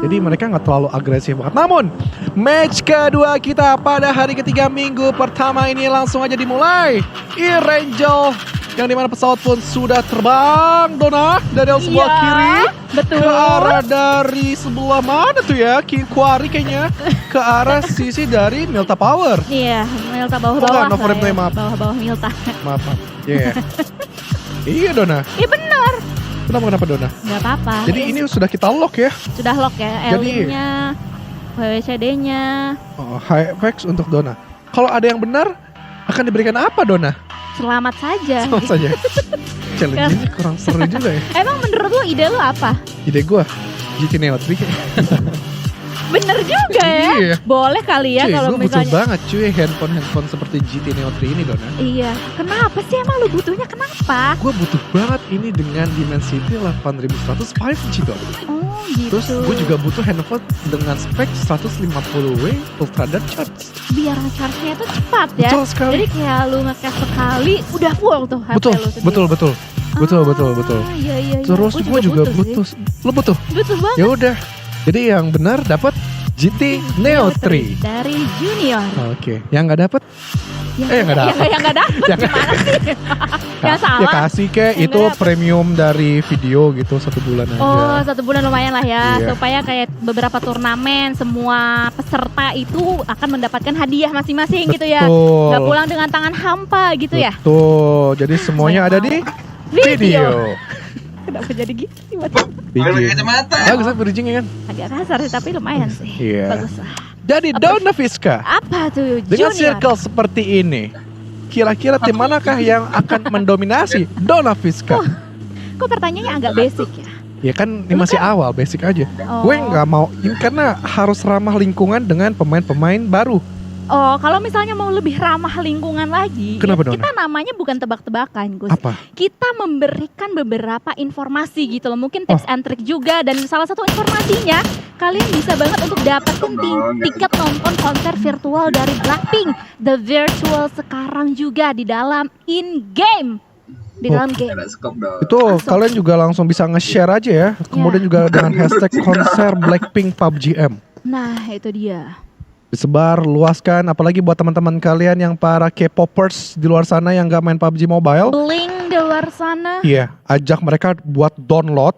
Jadi mereka nggak terlalu agresif banget. Namun match kedua kita pada hari ketiga minggu pertama ini langsung aja dimulai. Irangel yang dimana pesawat pun sudah terbang, Dona, dari sebelah kiri betul. ke arah dari sebelah mana tuh ya, Quarry kayaknya, ke arah sisi dari Milta Power. Iya, Milta bawah-bawah. Nova Reply, maaf. Bawah-bawah Milta. Maaf. Iya. Iya, Dona. Iya benar. Kenapa Dona? Gak apa-apa. Jadi ini sudah kita lock ya. Sudah lock ya, L-nya, WWCD-nya. Oh, HFX untuk Dona. Kalau ada yang benar, akan diberikan apa, Dona? Selamat saja. Selamat saja. Challenge ini kurang seru juga ya. Emang menurut lo ide lo apa? Ide gue GT Neo 3. Bener juga ya. Iya. Boleh kali ya Cuy, kalau gue butuh misalnya. banget cuy handphone seperti GT Neo 3 ini, Dona. Iya. Kenapa sih emang lo butuhnya kenapa? Gue butuh banget ini dengan Dimensity 8100 5G, Dona. Oh gitu. Terus gue juga butuh handphone dengan spek 150W Ultra Dark Charge. Biar charge-nya tuh cepat ya. Betul sekali. Jadi kayak lu nge-cash sekali udah full tuh HP Betul, lu sendiri. betul. Iya. Terus gue juga butuh. Lo butuh? Butuh banget. Ya udah. Jadi yang benar dapat GT Neo 3. dari Junior. Oke, yang nggak dapat? Yang nggak dapet Yang- gimana sih? Yang salah. Ya kasih kayak Yang itu nggak dapet. premium dari video gitu 1 bulan aja. Oh, 1 bulan lumayan lah ya. Iya. Supaya kayak beberapa turnamen semua peserta itu akan mendapatkan hadiah masing-masing gitu ya. Betul. Nggak pulang dengan tangan hampa gitu ya. Betul. Jadi semuanya ada di video. Kenapa jadi gitu sih? Bridging. kacamata. Bagus kan bridgingnya kan? Agak kasar sih tapi lumayan sih. Iya. Bagus lah. Jadi Dona Fiska, Apa tuh dengan Junior? circle seperti ini, kira-kira tim manakah yang akan mendominasi Dona Fiska? Kok pertanyaannya agak basic ya? Ya kan ini masih awal, basic aja. Oh. Gue nggak mau ini karena harus ramah lingkungan dengan pemain-pemain baru. Oh, kalau misalnya mau lebih ramah lingkungan lagi, Kenapa, ya Dona? kita namanya bukan tebak-tebakan, Gus. Apa? Kita memberikan beberapa informasi gitu loh, mungkin tips and trick juga, dan salah satu informasinya kalian bisa banget untuk dapetin tiket nonton konser virtual dari Blackpink, The Virtual sekarang juga di dalam in-game, di dalam game. Ada skop dong. Itu Langsung. kalian juga langsung bisa nge-share aja ya. Kemudian juga dengan hashtag konser Blackpink PUBG M. Nah, itu dia. Disebar, luaskan, apalagi buat teman-teman kalian yang para K-popers di luar sana yang gak main PUBG Mobile. Bling di luar sana. Iya, ajak mereka buat download,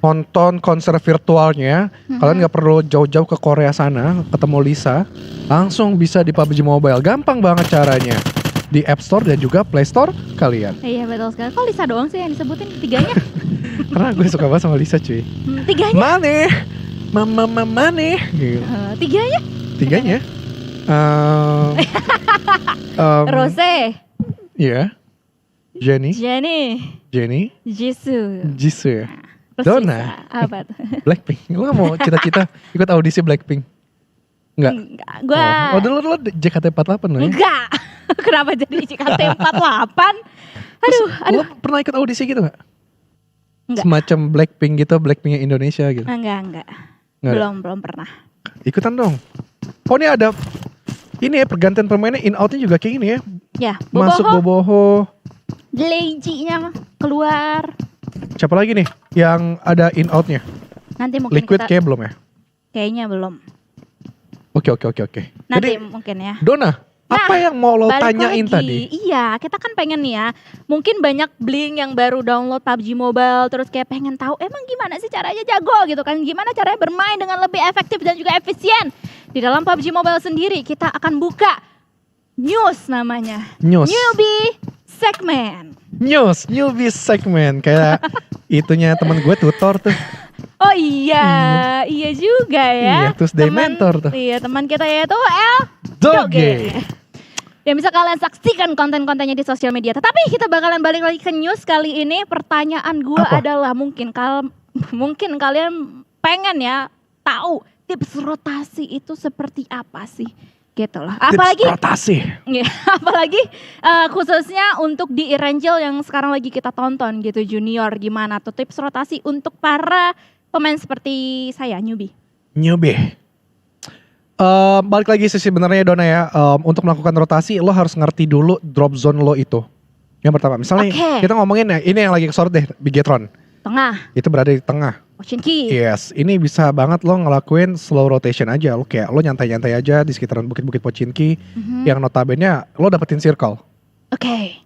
nonton konser virtualnya. Kalian gak perlu jauh-jauh ke Korea sana, ketemu Lisa. Langsung bisa di PUBG Mobile, gampang banget caranya. Di App Store dan juga Play Store kalian. Iya betul sekali. Kok Lisa doang sih yang disebutin? Tiganya? Karena gue suka banget sama Lisa cuy. Tiganya? Mane, mama mane, gitu. Tiganya? Tiganya. Rose, Iya. Jenny, Jenny, Jisoo. Jisoo ya. Terus Dona. Lisa. Apa tuh? Blackpink. Lu gak mau cita-cita ikut audisi Blackpink? Enggak. Enggak, gua Oh, dulu JKT48 loh ya. enggak. Kenapa jadi JKT48? Aduh. Lu pernah ikut audisi gitu gak? Enggak. Semacam Blackpink gitu, Blackpinknya Indonesia gitu. Enggak. Nggak ada? Belum pernah. Ikutan dong. Oh ini ada, ini ya pergantian pemainnya in outnya juga kayak ini ya. Ya, Masuk Boboho. Leiji-nya keluar. Siapa lagi nih yang ada in outnya? Nanti mungkin Liquid kita kayak belum ya? kayaknya belum. Oke. Nanti Jadi mungkin ya. Dona, apa yang mau lo Balik tanyain lagi. tadi? Iya, kita kan pengen nih ya. Mungkin banyak bling yang baru download PUBG Mobile, terus kayak pengen tahu emang gimana sih caranya jago gitu kan. Gimana caranya bermain dengan lebih efektif dan juga efisien. Di dalam PUBG Mobile sendiri kita akan buka news namanya. News. Newbie segment. Newbie segment kayak itunya temen gue tutor tuh. Oh iya, iya juga ya. Iya, Tuesday Mentor tuh. Iya, teman kita yaitu El Doge. Dan bisa kalian saksikan konten-kontennya di sosial media. Tetapi kita bakalan balik lagi ke news kali ini. Pertanyaan gue Apa? adalah mungkin kalian pengen ya tahu tips rotasi itu seperti apa sih? Gitu loh. Apalagi Tips rotasi. ya, apalagi khususnya untuk di Irangel yang sekarang lagi kita tonton gitu junior, gimana tuh tips rotasi untuk para pemain seperti saya newbie. Balik lagi sih sebenarnya Dona ya, untuk melakukan rotasi lo harus ngerti dulu drop zone lo itu. Yang pertama, misalnya Oke. kita ngomongin ya, ini yang lagi kesorot deh, Bigetron. Tengah. Itu berada di tengah. Pochinki. Yes, ini bisa banget lo ngelakuin slow rotation aja. Lo kayak lo nyantai-nyantai aja di sekitaran bukit-bukit Pochinki. Yang notabene lo dapetin circle. Oke.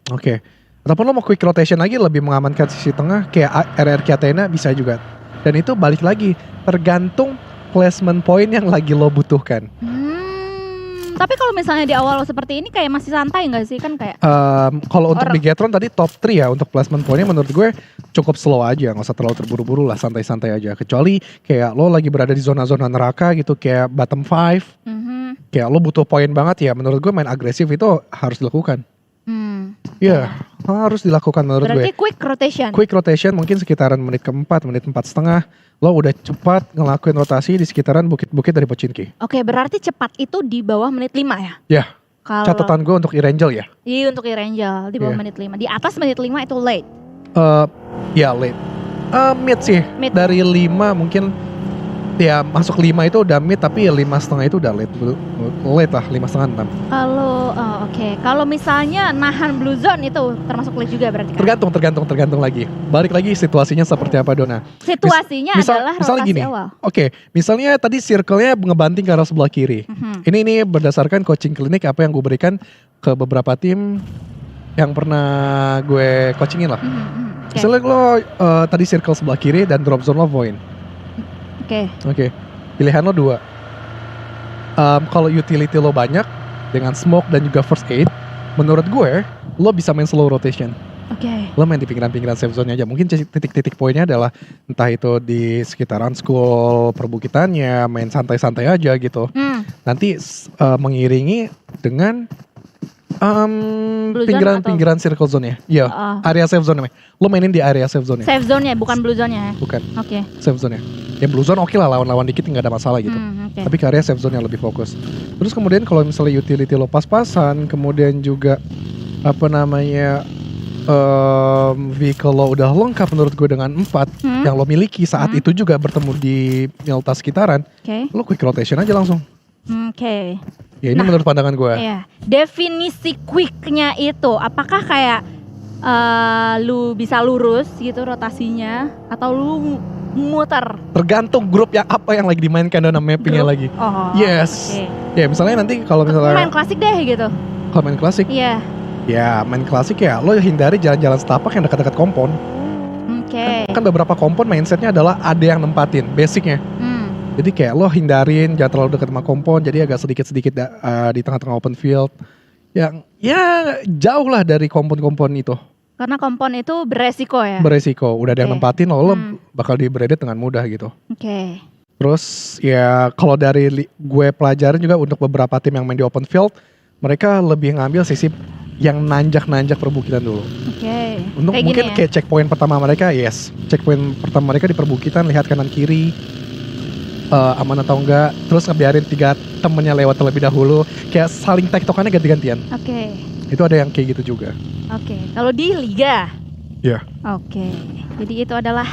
Ataupun lo mau quick rotation lagi lebih mengamankan sisi tengah kayak RRQ Athena bisa juga. Dan itu balik lagi tergantung placement point yang lagi lo butuhkan. Tapi kalau misalnya di awal seperti ini kayak masih santai nggak sih kan kayak? Kalau untuk Bigetron tadi top 3 ya untuk placement pointnya menurut gue cukup slow aja, nggak usah terlalu terburu-buru lah, santai-santai aja. Kecuali kayak lo lagi berada di zona-zona neraka gitu kayak bottom 5, kayak lo butuh poin banget ya. Menurut gue main agresif itu harus dilakukan. Iya, harus dilakukan menurut gue. Berarti quick rotation. Quick rotation mungkin sekitaran menit keempat, menit 4,5. Lo udah cepat ngelakuin rotasi di sekitaran bukit-bukit dari Pochinki. Oke, berarti cepat itu di bawah menit 5 ya? Ya, Kalau catatan gue untuk Erangel ya. Iya, untuk Erangel di bawah menit 5. Di atas menit 5 itu late. Ya late. Mid sih. Mid. Dari 5 mungkin ya masuk 5 itu udah mid, tapi ya 5,5 itu udah late. Late lah, 5,5, 6. Kalau misalnya nahan blue zone itu termasuk late juga berarti kan? Tergantung lagi. Balik lagi situasinya seperti apa, Dona. Situasinya adalah misalnya rotasi gini. awal. Oke, misalnya tadi circle-nya ngebanting ke arah sebelah kiri. Ini berdasarkan coaching klinik apa yang gue berikan ke beberapa tim yang pernah gue coachingin lah. Misalnya lo tadi circle sebelah kiri dan drop zone lo void. Oke. Pilihan lo 2. Kalau utility lo banyak dengan smoke dan juga first aid, menurut gue lo bisa main slow rotation. Lo main di pinggiran-pinggiran safe zone aja. Mungkin titik-titik poinnya adalah entah itu di sekitaran school, perbukitannya, main santai-santai aja gitu. Nanti mengiringi dengan pinggiran circle zone-nya. Iya, area safe zone-nya. Lo mainin di area safe zone-nya. Safe zone-nya, bukan blue zone-nya. Bukan. Oke. Safe zone-nya. Ya blue zone oke lah, lawan-lawan dikit nggak ada masalah gitu. Tapi ke area safe zone yang lebih fokus. Terus kemudian kalau misalnya utility lo pas-pasan, kemudian juga vehicle lo udah lengkap menurut gue dengan 4 yang lo miliki saat itu juga bertemu di Milta sekitaran, lo quick rotation aja langsung. Ya ini menurut pandangan gue. Iya. Definisi quicknya itu apakah kayak lu bisa lurus gitu rotasinya atau lu muter? Tergantung grup yang apa yang lagi dimainkan dan mappingnya lagi. Yes. Ya misalnya nanti kalau misalnya main klasik deh gitu. Kalau main klasik? Iya. Ya main klasik ya lo hindari jalan-jalan setapak yang dekat-dekat kompon. Kan beberapa kompon mindsetnya adalah ada yang nempatin basicnya. Jadi kayak lo hindarin jangan terlalu dekat sama kompon, jadi agak sedikit-sedikit di tengah-tengah open field. Yang ya jauh lah dari kompon-kompon itu. Karena kompon itu beresiko ya? Beresiko, udah ada yang nempatin lo bakal di-braided dengan mudah gitu. Terus ya kalau dari gue pelajarin juga untuk beberapa tim yang main di open field, mereka lebih ngambil sisi yang nanjak-nanjak perbukitan dulu. Untuk kayak mungkin kayak checkpoint pertama mereka, checkpoint pertama mereka di perbukitan, lihat kanan kiri aman atau enggak, terus ngebiarin 3 temennya lewat terlebih dahulu, kayak saling tektokannya ganti-gantian. Itu ada yang kayak gitu juga. Kalau di liga? Iya. Jadi itu adalah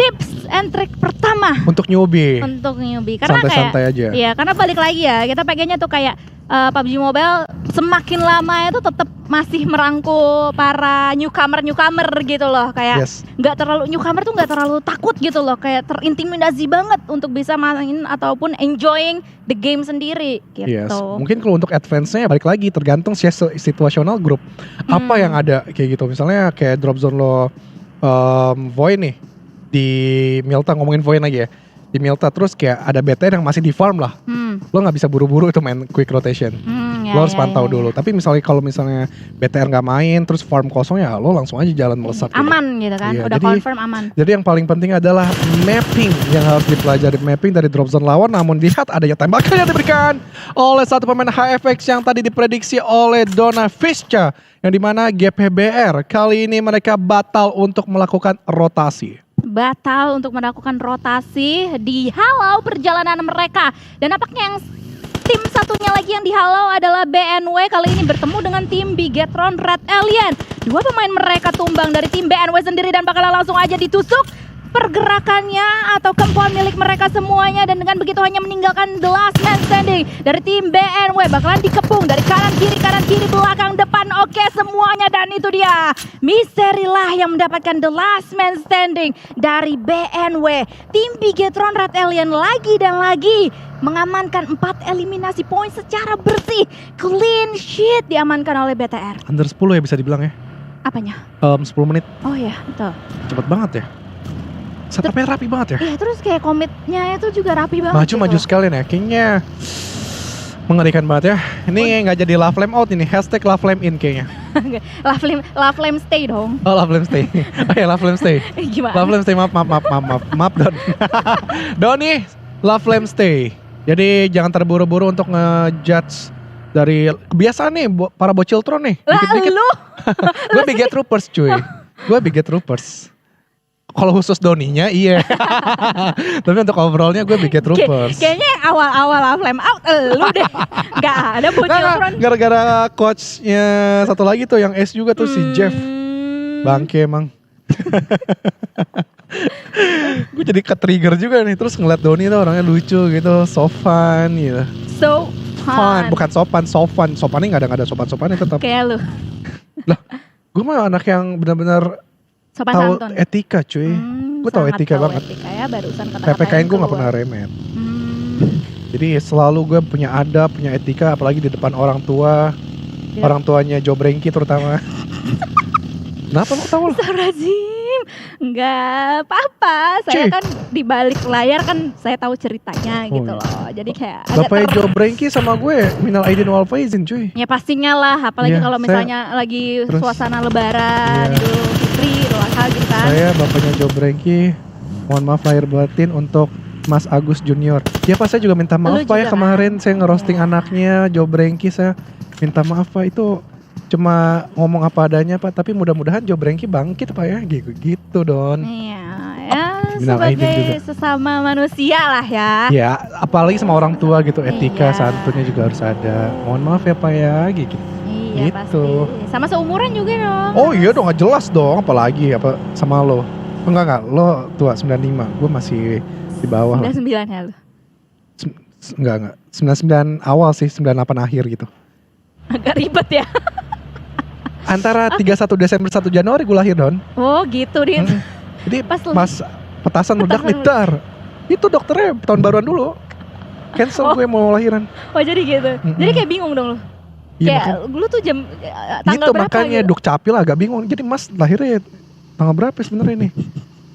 tips and trick pertama untuk newbie. Karena santai-santai aja. Iya, karena balik lagi ya, kita pengennya tuh kayak PUBG Mobile semakin lama itu tetap masih merangkul para newcomer gitu loh, kayak nggak terlalu newcomer tuh nggak terlalu takut gitu loh, kayak terintimidasi banget untuk bisa main ataupun enjoying the game sendiri gitu. Mungkin kalau untuk advance-nya balik lagi tergantung situasional grup apa yang ada kayak gitu. Misalnya kayak drop zone lo void nih di Milta, ngomongin void lagi ya. Di Milta terus kayak ada BTR yang masih di farm lah. Lo gak bisa buru-buru itu main quick rotation. Lo harus pantau dulu. Tapi misalnya kalau misalnya BTR gak main terus farm kosong ya lo langsung aja jalan melesat. Aman gitu kan, udah confirm aman. Jadi yang paling penting adalah mapping yang harus dipelajari. Mapping dari drop zone lawan, namun lihat adanya tembakan yang diberikan oleh satu pemain HFX yang tadi diprediksi oleh Dona Fischa, yang dimana GPBR kali ini mereka batal untuk melakukan rotasi. Dihalau perjalanan mereka. Dan nampaknya yang tim satunya lagi yang dihalau adalah BNW, kali ini bertemu dengan tim Bigetron Red Alien. 2 pemain mereka tumbang dari tim BNW sendiri dan bakalan langsung aja ditusuk. pergerakannya atau kemampuan milik mereka semuanya, dan dengan begitu hanya meninggalkan the last man standing dari tim BNW. Bakalan dikepung dari kanan kiri belakang depan. Oke semuanya, dan itu dia Misteri lah yang mendapatkan the last man standing dari BNW. Tim Bigetron Red Alien lagi dan lagi mengamankan 4 eliminasi poin secara bersih. Clean sheet diamankan oleh BTR. Under 10 ya bisa dibilang ya. Apanya? 10 menit. Oh ya, betul. Cepet banget ya. Setupnya rapi banget ya. Iya, terus kayak komitnya itu juga rapi banget. Maju sekalian ya. Kayaknya mengerikan banget ya. Ini nggak jadi love flame out ini. Hashtag love flame in kayaknya. Love flame stay dong. Oh love flame stay. Oh ya love flame stay. Gimana? Love flame stay, maaf Don. Don nih, love flame stay. Jadi jangan terburu-buru untuk ngejudge dari kebiasaan nih para bociltron nih. Dikit-dikit. Lu? Gue Biget Troopers cuy. Gue Biget Troopers. Kalau khusus Doninya iya. Tapi untuk overallnya gue Biget Troopers. Kayaknya yang awal-awal love flame out lu deh. Gak ada bociltron. Gara-gara coachnya satu lagi tuh yang S juga tuh si Jeff. Bangke emang. Gue jadi ke-trigger juga nih. Terus ngeliat Doni tuh orangnya lucu gitu. So fun gitu. So fun. Bukan sopan. Sopannya gak ada sopan-sopannya tetap. Kayak lu. Lah, gue mah anak yang benar-benar Sopan tahu santun. etika cuy. Gue tahu etika banget. Etika ya, barusan kata-kata PPKN yang gue gak keluar. pernah remet. Jadi selalu gue punya adab, punya etika. Apalagi di depan orang tua. Ya. Orang tuanya Joe Brengki terutama. Kenapa lo ketawa lo? Astagfirullahaladzim. Enggak apa-apa. Saya Cih. kan di balik layar kan saya tahu ceritanya Oh, gitu iya. loh. Jadi kayak agak Bapaknya Joe Brengki sama gue minal aidin wal faizin cuy. Ya pastinya lah, apalagi Iya, kalau saya- misalnya lagi terus- suasana lebaran, Iya. Idul Fitri, Idul Adha gitu kan. Saya bapaknya Joe Brengki. Mohon maaf lahir batin untuk Mas Agus Junior. Ya Pak, saya juga minta maaf Lu Pak ya juga kemarin kan? saya ngerosting Iya. anaknya Joe Brengki. Saya minta maaf Pak, itu cuma ngomong apa adanya Pak. Tapi mudah-mudahan Joe Brengki bangkit Pak ya. Gitu Don. Iya, ya Minal aidin sebagai juga. sesama manusia lah ya. Ya apalagi sama orang tua gitu. Etika Iya. santunnya juga harus ada. Mohon maaf ya Pak ya gitu. Iya Gitu. pasti. Sama seumuran juga dong. Oh iya dong, gak jelas dong. Apalagi apa sama lo. Enggak, lo tua 95. Gue masih di bawah lah. 99 ya lu. Enggak 99 awal sih, 98 akhir gitu. Agak ribet ya. Antara 31 Desember 1 Januari gue lahir Don. Oh gitu Dit. Jadi Pas pas petasan meledak Petasan ntar. Itu dokternya tahun baruan dulu. Cancel Oh. gue mau lahiran. Oh jadi gitu. Jadi kayak bingung dong lu. Iya Kayak lu tuh jam tanggal itu berapa makanya gitu? Duk Capil agak bingung. Jadi Mas lahirnya tanggal berapa sebenarnya nih?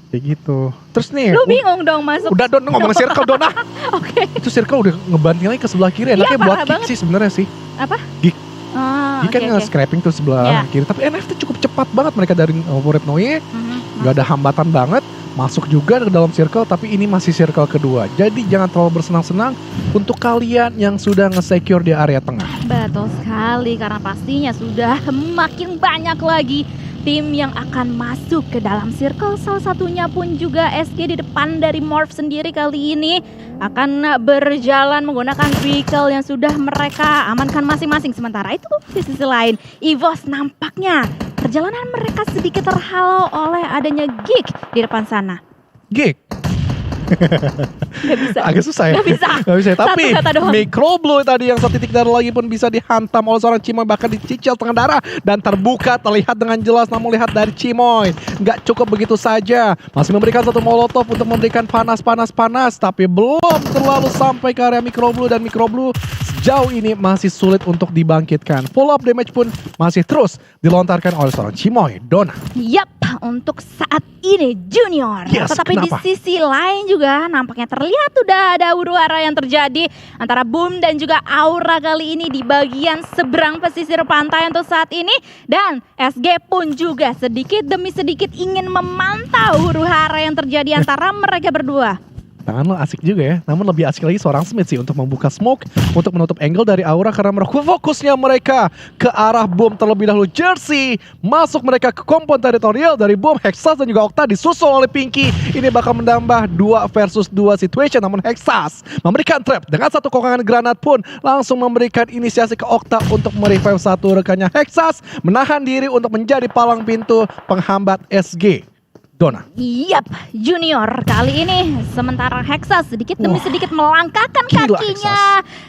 Kayak gitu. Terus nih Lu bingung dong masuk. udah Don ngomong circle Don ah. Oke. Itu circle udah ngebanting lagi ke sebelah kiri. Enaknya buat parah kick banget. sih sebenarnya sih. Ah, Dia kan oke, oke. nge-scraping tuh sebelah Ya. kiri. Tapi NFT cukup cepat banget mereka dari Overhead Noye. Mhm. Gak ada hambatan banget. Masuk juga ke dalam circle. Tapi ini masih circle kedua. Jadi jangan terlalu bersenang-senang untuk kalian yang sudah nge-secure di area tengah. Betul sekali, karena pastinya sudah makin banyak lagi tim yang akan masuk ke dalam circle. Salah satunya pun juga SG di depan dari Morph sendiri kali ini akan berjalan menggunakan vehicle yang sudah mereka amankan masing-masing. Sementara itu di sisi lain EVOS nampaknya perjalanan mereka sedikit terhalau oleh adanya Geek di depan sana. Gig. Gak bisa. Agak susah ya. Gak bisa. Gak bisa. Tapi Satu kata doang. Microblue tadi yang setitik darah lagi pun bisa dihantam oleh seorang Cimoy. Bahkan dicicil tengah darah. Dan terbuka terlihat dengan jelas. Namun lihat dari Cimoy. Gak cukup begitu saja. Masih memberikan satu molotov untuk memberikan panas. Tapi belum terlalu sampai ke area Microblue. Dan Microblue sejauh ini masih sulit untuk dibangkitkan. Follow up damage pun masih terus dilontarkan oleh seorang Cimoy. Dona. Yap, untuk saat ini Junior. Yes, Tetapi kenapa? di sisi lain juga nampaknya terlihat udah ada huru-hara yang terjadi antara Boom dan juga Aura kali ini di bagian seberang pesisir pantai untuk saat ini. Dan SG pun juga sedikit demi sedikit ingin memantau huru-hara yang terjadi antara mereka berdua. Tangan lo asik juga ya. Namun lebih asik lagi seorang Smith sih untuk membuka smoke, untuk menutup angle dari Aura karena fokusnya mereka ke arah Boom terlebih dahulu. Jersey masuk mereka ke kompon teritorial dari Boom. Hexas dan juga Okta disusul oleh Pinky. Ini bakal menambah 2 versus 2 situation. Namun Hexas memberikan trap dengan satu kokangan granat pun langsung memberikan inisiasi ke Okta untuk merevive satu rekannya. Hexas menahan diri untuk menjadi palang pintu penghambat SG. Dona. Yap, Junior kali ini sementara Hexa sedikit demi sedikit melangkahkan Gila, kakinya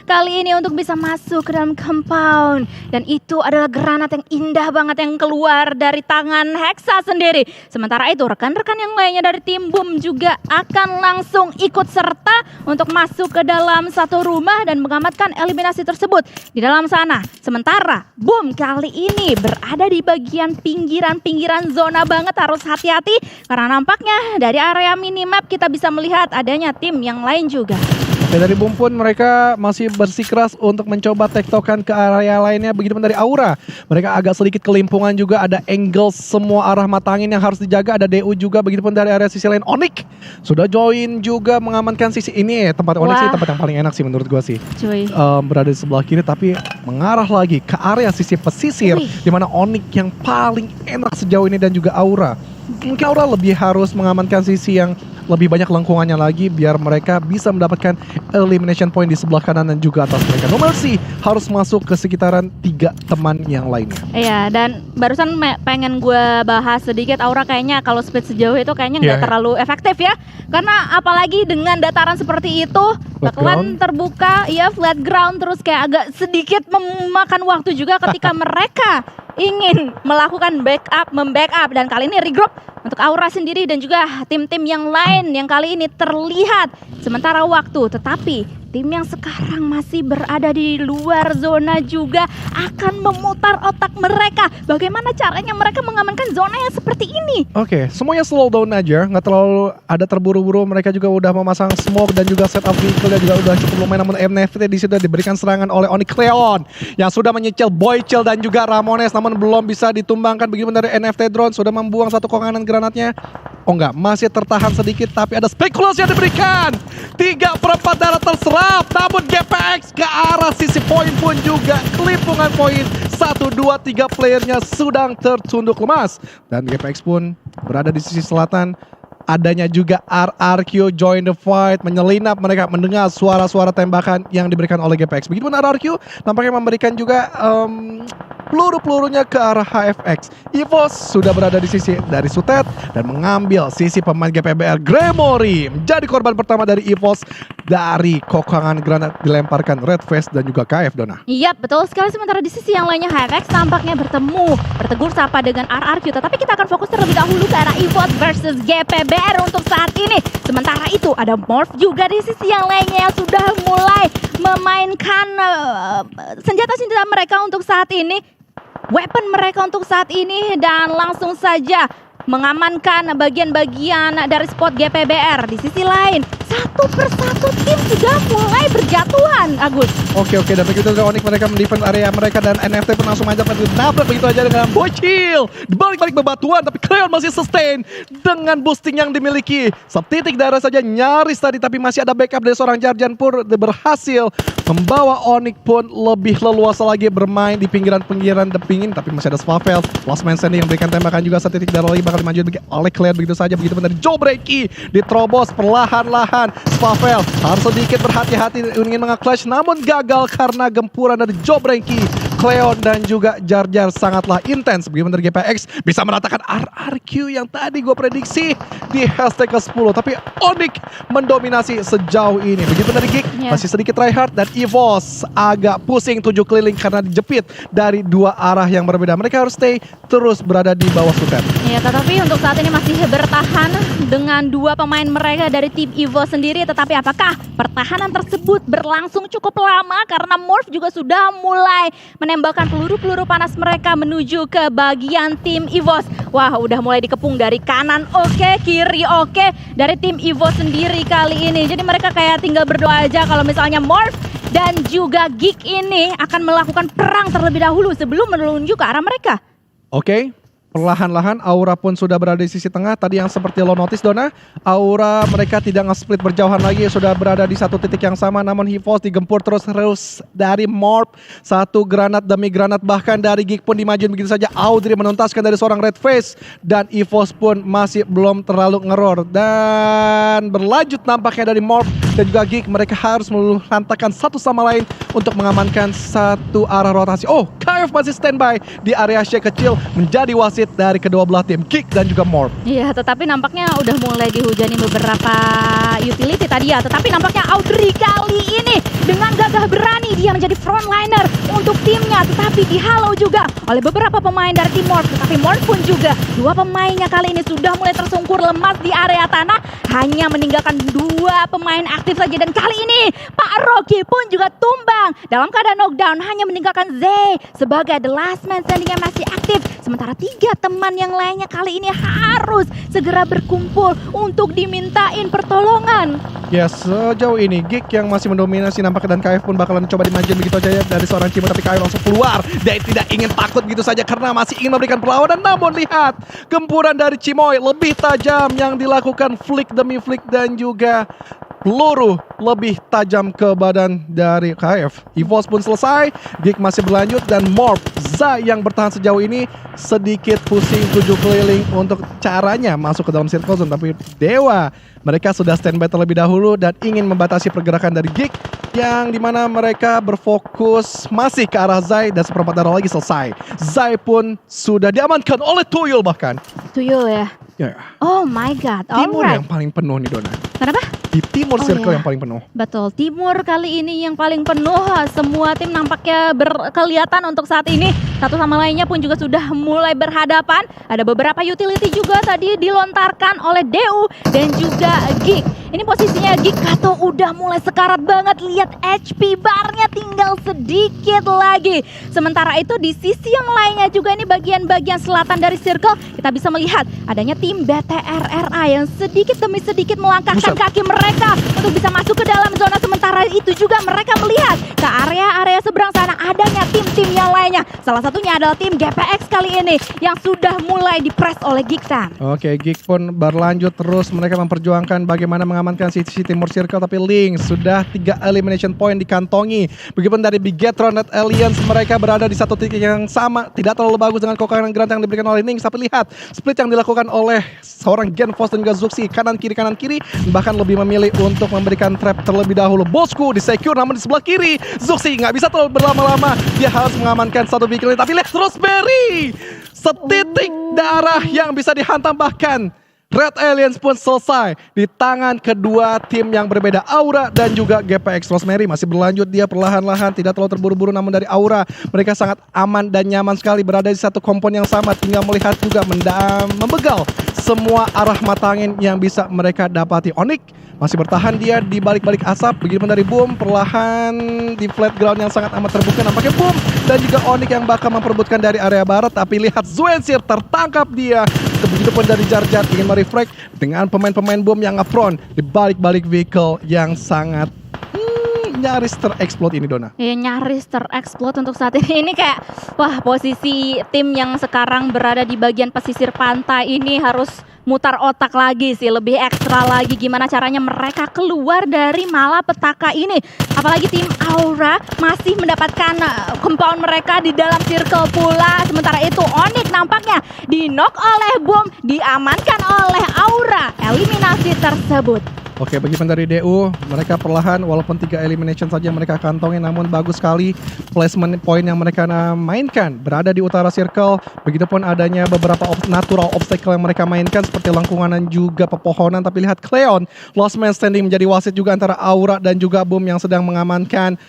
kali ini untuk bisa masuk ke dalam compound. Dan itu adalah granat yang indah banget yang keluar dari tangan Hexa sendiri. Sementara itu rekan-rekan yang lainnya dari tim Boom juga akan langsung ikut serta untuk masuk ke dalam satu rumah dan mengamankan eliminasi tersebut di dalam sana. Sementara Boom kali ini berada di bagian pinggiran zona banget, harus hati-hati. Karena nampaknya dari area minimap kita bisa melihat adanya tim yang lain juga. Ya, dari Boom pun mereka masih bersikeras untuk mencoba tektokan ke area lainnya. Begitu pun dari Aura, mereka agak sedikit kelimpungan juga. Ada angle semua arah mata angin yang harus dijaga. Ada DU juga. Begitupun dari area sisi lain Onyx sudah join juga mengamankan sisi ini. Tempat Onyx sih tempat yang paling enak sih menurut gua sih. Cuy. Berada di sebelah kiri tapi mengarah lagi ke area sisi pesisir, di mana Onyx yang paling enak sejauh ini dan juga Aura. Mungkin Aura lebih harus mengamankan sisi yang lebih banyak lengkungannya lagi biar mereka bisa mendapatkan elimination point di sebelah kanan dan juga atas mereka. No Mercy harus masuk ke sekitaran 3 teman yang lainnya. Iya, dan barusan pengen gue bahas sedikit Aura kayaknya kalau speed sejauh itu kayaknya nggak terlalu efektif ya. Karena apalagi dengan dataran seperti itu, bakalan terbuka, ya flat ground, terus kayak agak sedikit memakan waktu juga ketika mereka ingin melakukan membackup dan kali ini regroup untuk Aura sendiri dan juga tim-tim yang lain yang kali ini terlihat sementara waktu, tetapi tim yang sekarang masih berada di luar zona juga akan memutar otak mereka bagaimana caranya mereka mengamankan zona yang seperti ini. Oke, semuanya slow down aja, nggak terlalu ada terburu-buru. Mereka juga udah memasang smoke dan juga setup vehicle juga udah cukup lumayan. Namun NFT di situ diberikan serangan oleh Onyx Cleon yang sudah menyicil Boychill dan juga Ramones, namun belum bisa ditumbangkan. Begitu dari NFT Drone sudah membuang satu kokangan granatnya. Oh enggak, masih tertahan sedikit tapi ada spekulasi yang diberikan. 3/4 darah terserap, namun GPX ke arah sisi poin pun juga kelimpungan poin. 1, 2, 3 playernya sedang tertunduk lemas. Dan GPX pun berada di sisi selatan. Adanya juga RRQ join the fight, menyelinap mereka mendengar suara-suara tembakan yang diberikan oleh GPX. Begitupun RRQ nampaknya memberikan juga peluru-pelurunya ke arah HFX. EVOS sudah berada di sisi dari Sutet dan mengambil sisi pemain GPBR Gremory. Menjadi korban pertama dari EVOS dari kokangan granat dilemparkan Red Face dan juga KF, Dona. Iya betul sekali, sementara di sisi yang lainnya HFX tampaknya bertegur sapa dengan RRQ. Tetapi kita akan fokus terlebih dahulu ke arah EVOS versus GPBR untuk saat ini. Sementara itu ada Morph juga di sisi yang lainnya yang sudah mulai memainkan senjata-senjata mereka untuk saat ini. Weapon mereka untuk saat ini dan langsung saja mengamankan bagian-bagian dari spot GPBR. Di sisi lain, satu persatu tim sudah mulai berjatuhan, Agus. Oke, dan begitu juga Onyx mereka mendefend area mereka dan NFT pun langsung aja nabrak begitu aja dengan Boychill. Dibalik-balik bebatuan tapi Cleon masih sustain dengan boosting yang dimiliki. Setitik darah saja nyaris tadi tapi masih ada backup dari seorang Jarjan pun berhasil membawa Onyx pun lebih leluasa lagi bermain di pinggiran-pinggiran depingin tapi masih ada Spavel. Last man standing yang berikan tembakan juga setitik darah lagi bakal dimaju oleh Cleon begitu saja. Begitu dari Joe Breaky diterobos perlahan-lahan. Spavel harus sedikit berhati-hati ingin mengeclash namun gagal karena gempuran dari Joe Breaky. Cleon dan juga Jar Jar sangatlah intens. Begitu dari GPX bisa meratakan RRQ yang tadi gue prediksi di hashtag ke-10. Tapi Onyx mendominasi sejauh ini. Begitu dari Geek masih sedikit tryhard dan EVOS agak pusing 7 keliling karena dijepit dari 2 arah yang berbeda. Mereka harus stay terus berada di bawah Sutet. Ya, tetapi untuk saat ini masih bertahan dengan 2 pemain mereka dari tim EVOS sendiri. Tetapi apakah pertahanan tersebut berlangsung cukup lama karena Morph juga sudah mulai menembakkan peluru-peluru panas mereka menuju ke bagian tim EVOS. Wah, udah mulai dikepung dari kanan oke, kiri oke dari tim EVOS sendiri kali ini. Jadi mereka kayak tinggal berdoa aja kalau misalnya Morph dan juga Geek ini akan melakukan perang terlebih dahulu sebelum menuju ke arah mereka. Oke. Perlahan-lahan Aura pun sudah berada di sisi tengah. Tadi yang seperti lo notice, Dona, Aura mereka tidak nge-split berjauhan lagi, sudah berada di satu titik yang sama. Namun EVOS digempur terus dari Morph. Satu granat demi granat, bahkan dari Geek pun dimajuin begitu saja. Audrey menuntaskan dari seorang Red Face. Dan EVOS pun masih belum terlalu ngeror. Dan berlanjut nampaknya dari Morph dan juga Geek, mereka harus melantahkan satu sama lain untuk mengamankan satu arah rotasi. Oh, KF masih standby di area shake kecil menjadi wasit dari kedua belah tim, Geek dan juga Morph. Iya, tetapi nampaknya udah mulai dihujani beberapa utility tadi ya. Tetapi nampaknya Audrey kali ini dengan gagah berani dia menjadi frontliner untuk timnya. Tetapi dihalau juga oleh beberapa pemain dari tim Morph. Tetapi Morph pun juga, dua pemainnya kali ini sudah mulai tersungkur lemas di area tanah. Hanya meninggalkan dua pemain aktif saja. Dan kali ini Pak Rocky pun juga tumbang dalam keadaan knockdown. Hanya meninggalkan Zay sebagai the last man standing yang masih aktif. Sementara tiga teman yang lainnya kali ini harus segera berkumpul untuk dimintain pertolongan. Ya, sejauh ini Geek yang masih mendominasi nampaknya, dan KF pun bakalan coba dimanjain begitu aja ya dari seorang Cimo, tapi KF langsung keluar. Dia tidak ingin takut gitu saja karena masih ingin memberikan perlawanan. Namun lihat, gempuran dari Cimoy lebih tajam yang dilakukan flick demi flick dan juga peluru lebih tajam ke badan dari KF. EVOS pun selesai, Geek masih berlanjut dan Morph Zai yang bertahan sejauh ini sedikit pusing 7 keliling untuk caranya masuk ke dalam circle zone. Tapi Dewa, mereka sudah standby terlebih dahulu dan ingin membatasi pergerakan dari Geek yang dimana mereka berfokus masih ke arah Zai dan seperempat darah lagi selesai. Zai pun sudah diamankan oleh Tuyul bahkan. Tuyul ya? Ya. Oh my god, Timur alright. yang paling penuh nih Dona. Kenapa? Di timur circle iya. yang paling penuh. Betul, timur kali ini yang paling penuh. Semua tim nampaknya berkelihatan untuk saat ini. Satu sama lainnya pun juga sudah mulai berhadapan. Ada beberapa utility juga tadi dilontarkan oleh DU dan juga Geek. Ini posisinya Geek Kato udah mulai sekarat banget. Lihat HP barnya tinggal sedikit lagi. Sementara itu di sisi yang lainnya juga ini bagian-bagian selatan dari circle. Kita bisa melihat adanya tim BTRRA yang sedikit demi sedikit melangkahkan kaki mereka untuk bisa masuk ke dalam zona. Sementara itu juga mereka melihat ke area-area seberang sana adanya tim-tim yang lainnya. Salah satunya adalah tim GPX kali ini yang sudah mulai dipres oleh Geektan. Oke, Geek pun berlanjut terus. Mereka memperjuangkan bagaimana mengamankan sisi timur circle. Tapi Link sudah 3 elimination point dikantongi. Begitupun dari Bigetron dan Alliance, mereka berada di satu titik yang sama. Tidak terlalu bagus dengan kokaran Grant yang diberikan oleh Nings. Tapi lihat split yang dilakukan oleh seorang Genfos dan juga Zuxi. Kanan kiri. Bahkan lebih memilih untuk memberikan trap terlebih dahulu. Bosku di secure, namun di sebelah kiri Zuxi nggak bisa terlalu berlama-lama. Dia harus mengamankan satu vehicle ini. Tapi lihat Rosemary, setitik darah yang bisa dihantam. Bahkan Red Aliens pun selesai di tangan kedua tim yang berbeda, Aura dan juga GPX. Rosemary masih berlanjut, dia perlahan-lahan, tidak terlalu terburu-buru, namun dari Aura mereka sangat aman dan nyaman sekali berada di satu kompon yang sama. Tinggal melihat juga membegal semua arah mata angin yang bisa mereka dapati. Onyx masih bertahan dia di balik-balik asap. Begitupun dari Boom, perlahan di flat ground yang sangat amat terbuka. Nampaknya Boom dan juga Onyx yang bakal memperebutkan dari area barat. Tapi lihat Zwensir tertangkap dia. Begitupun dari Jar ingin merefrag dengan pemain-pemain Boom yang ngefront di balik-balik vehicle yang sangat nyaris terexplode ini, Dona. Ya, nyaris terexplode untuk saat ini. Ini kayak, wah, posisi tim yang sekarang berada di bagian pesisir pantai ini harus mutar otak lagi sih, lebih ekstra lagi gimana caranya mereka keluar dari malapetaka ini. Apalagi tim Aura masih mendapatkan compound mereka di dalam circle pula. Sementara itu Onyx nampaknya di-knock oleh Boom, diamankan oleh Aura. Eliminasi tersebut. Oke, bagi dari DU, mereka perlahan walaupun 3 elimination saja mereka kantongin, namun bagus sekali placement point yang mereka mainkan berada di utara circle. Begitupun adanya beberapa natural obstacle yang mereka mainkan seperti lengkungan dan juga pepohonan. Tapi lihat Cleon, last man standing menjadi wasit juga antara Aura dan juga Boom yang sedang mengamankan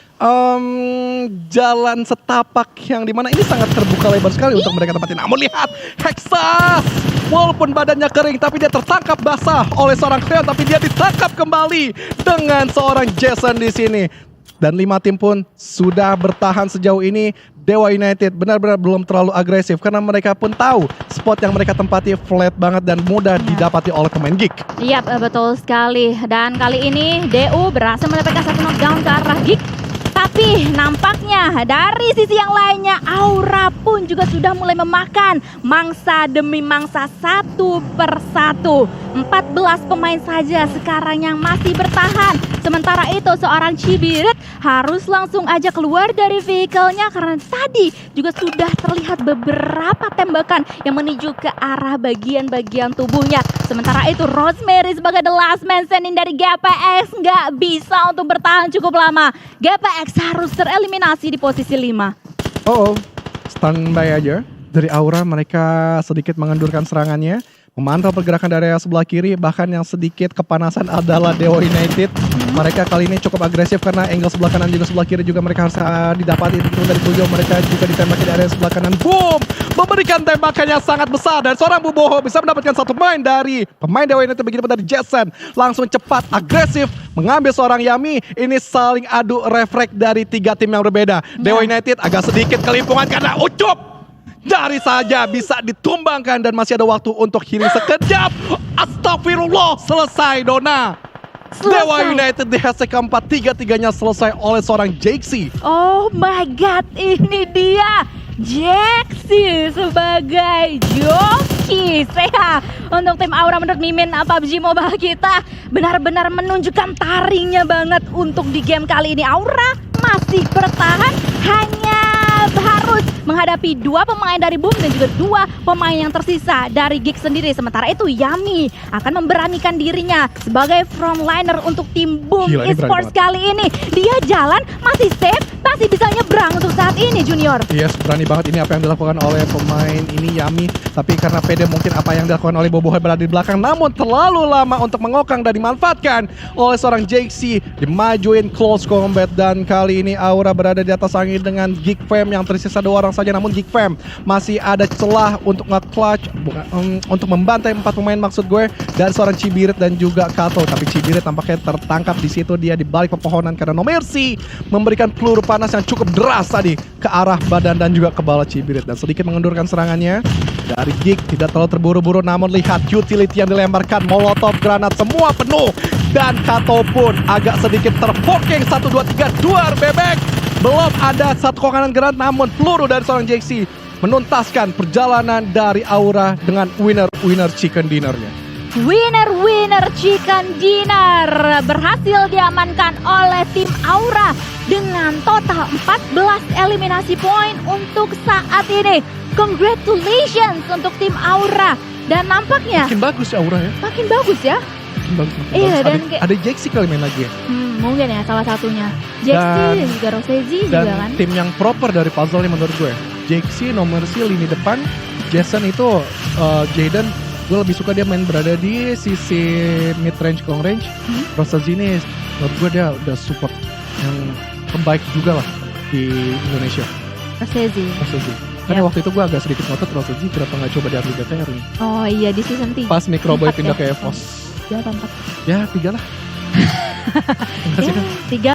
jalan setapak yang dimana ini sangat terbuka lebar sekali untuk mereka tempatin. Namun lihat Hexas, walaupun badannya kering tapi dia tertangkap basah oleh seorang Cleon, tapi dia ditangkap kembali dengan seorang Jason di sini. Dan 5 tim pun sudah bertahan sejauh ini. Dewa United benar-benar belum terlalu agresif karena mereka pun tahu spot yang mereka tempati flat banget dan mudah didapati oleh pemain Geek. Iya, betul sekali. Dan kali ini DU berhasil mendapatkan satu knockdown ke arah Geek. Tapi nampaknya dari sisi yang lainnya Aura pun juga sudah mulai memakan mangsa demi mangsa satu per satu. 14 pemain saja sekarang yang masih bertahan. Sementara itu seorang Cibirit harus langsung aja keluar dari vehicle-nya karena tadi juga sudah terlihat beberapa tembakan yang menuju ke arah bagian-bagian tubuhnya. Sementara itu Rosemary sebagai the last man standing dari GPX nggak bisa untuk bertahan cukup lama. GPX harus tereliminasi di posisi 5. Oh, standby aja. Dari Aura mereka sedikit mengendurkan serangannya, memantau pergerakan dari area sebelah kiri, bahkan yang sedikit kepanasan adalah Dewa United. Mereka kali ini cukup agresif karena angle sebelah kanan juga sebelah kiri juga mereka harus didapati dari Tuyo. Mereka juga ditembaki dari area sebelah kanan. Boom! Memberikan tembakan yang sangat besar dan seorang Buboho bisa mendapatkan satu poin dari pemain Dewa United begitu dari Jason. Langsung cepat, agresif, mengambil seorang Yami. Ini saling adu refleks dari 3 tim yang berbeda. Dewa United agak sedikit kelimpungan karena Ucup dari saja bisa ditumbangkan dan masih ada waktu untuk healing sekejap. Astagfirullah, selesai Dona. Dewa United di hashtag keempat, tiga-tiganya selesai oleh seorang Jaxi. Oh my god, ini dia Jaxi sebagai joki. Sehat untuk tim Aura menurut Mimin PUBG Mobile kita benar-benar menunjukkan taringnya banget untuk di game kali ini. Aura masih bertahan hanya harus menghadapi 2 pemain dari Boom dan juga 2 pemain yang tersisa dari Gig sendiri. Sementara itu Yami akan memberanikan dirinya sebagai frontliner untuk tim Boom Esports kali ini. Dia jalan masih safe, masih bisa nyebrang untuk saat ini Junior. Yes, berani banget ini apa yang dilakukan oleh pemain ini Yami. Tapi karena pede mungkin apa yang dilakukan oleh Boboiboy berada di belakang, namun terlalu lama untuk mengokang dan dimanfaatkan oleh seorang Jaxi. Dimajuin close combat dan kali ini Aura berada di atas angin dengan Geek Fam yang tersisa 2 orang saja. Namun Geek Fam masih ada celah untuk nge-clutch, untuk membantai 4 pemain maksud gue, dan seorang Cibirit dan juga Kato. Tapi Cibirit tampaknya tertangkap di situ, dia di balik pepohonan karena No Mercy memberikan peluru panas yang cukup deras tadi ke arah badan dan juga kepala Cibirit dan sedikit mengendurkan serangannya. Dari Geek tidak terlalu terburu-buru, namun lihat utility yang dilemparkan, molotov, granat semua penuh, dan Kato pun agak sedikit terpoking. 1, 2, 3, 2 bebek. Belum ada satu kokanan granat, namun peluru dari seorang Jaxi menuntaskan perjalanan dari Aura dengan winner chicken dinnernya. Winner chicken dinner berhasil diamankan oleh tim Aura dengan total 14 eliminasi poin untuk saat ini. Congratulations untuk tim Aura. Dan nampaknya Makin bagus ya Aura ya. Makin bagus ya. Makin bagus. Iya, dan ada Jaxi kali main lagi ya. Mungkin ya salah satunya. Jaxi dan juga Rosezi juga kan. Dan tim yang proper dari puzzle ini menurut gue. Jaxi, No Mercy, lini depan. Jason itu Jaden, gue lebih suka dia main berada di sisi mid range, long range. Rosezi ini menurut gue dia udah support yang terbaik juga lah di Indonesia. Rosezi. Karena waktu itu gue agak sedikit ngotot Rosezi kenapa gak coba di atlet DPR nih. Oh iya, di season 3. Pas Microboy pindah ke EVOS. Ya, 4. Ya 3 lah. Ya, 3